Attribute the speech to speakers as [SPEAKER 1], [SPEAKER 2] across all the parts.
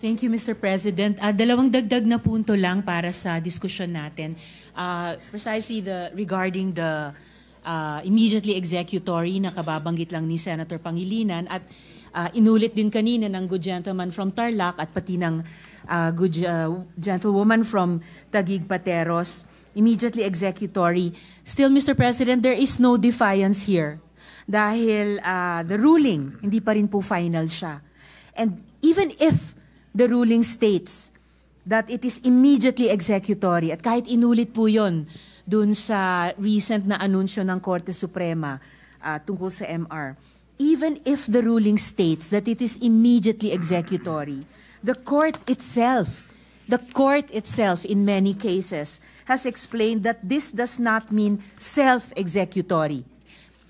[SPEAKER 1] Thank you, Mr. President. Dalawang dagdag na punto lang para sa diskusyon natin. Precisely regarding the immediately executory na kababanggit lang ni Senator Pangilinan at inulit din kanina ng good gentleman from Tarlac at pati ng good gentlewoman from Taguig Pateros, immediately executory. Still, Mr. President, there is no defiance here dahil the ruling, hindi pa rin po final siya. And even if the ruling states that it is immediately executory, at kahit inulit po yun dun sa recent na anunsyo ng Korte Suprema tungkol sa MR, even if the ruling states that it is immediately executory, the court itself in many cases has explained that this does not mean self-executory.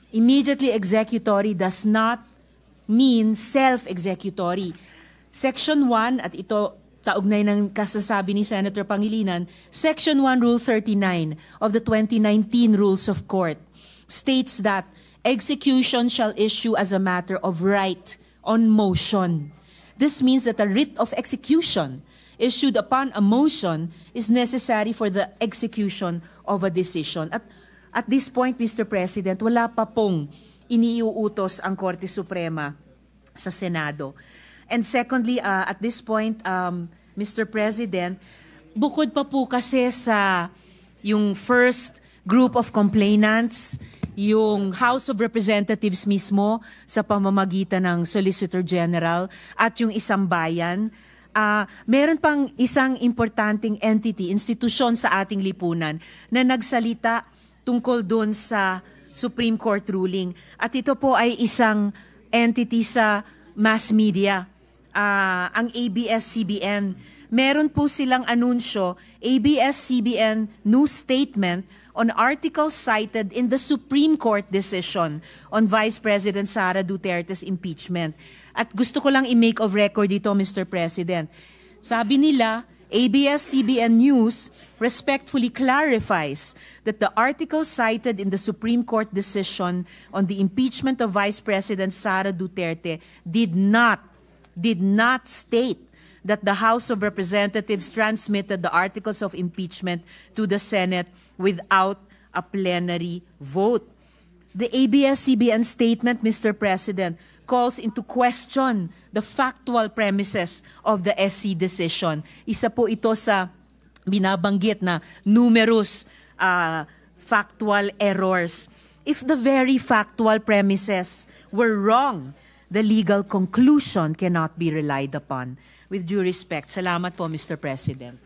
[SPEAKER 1] Immediately executory does not mean self-executory. Section 1, at ito taugnay ng kasasabi ni Senator Pangilinan, Section 1, Rule 39 of the 2019 Rules of Court states that execution shall issue as a matter of right on motion. This means that a writ of execution issued upon a motion is necessary for the execution of a decision. At this point, Mr. President, wala pa pong iniuutos ang Korte Suprema sa Senado. And secondly, at this point, Mr. President, bukod pa po kasi sa yung first group of complainants, yung House of Representatives mismo sa pamamagitan ng Solicitor General at yung isang bayan, meron pang isang importanteng entity, institusyon sa ating lipunan na nagsalita tungkol doon sa Supreme Court ruling. At ito po ay isang entity sa mass media, ang ABS-CBN. Meron po silang anunsyo, ABS-CBN news statement on articles cited in the Supreme Court decision on Vice President Sara Duterte's impeachment. At gusto ko lang i-make of record dito, Mr. President. Sabi nila, ABS-CBN News respectfully clarifies that the article cited in the Supreme Court decision on the impeachment of Vice President Sara Duterte did not state that the House of Representatives transmitted the articles of impeachment to the Senate without a plenary vote. The ABS-CBN statement, Mr. President, calls into question the factual premises of the SC decision. Isa po ito sa binabanggit na numerous factual errors. If the very factual premises were wrong, the legal conclusion cannot be relied upon. With due respect, salamat po, Mr. President.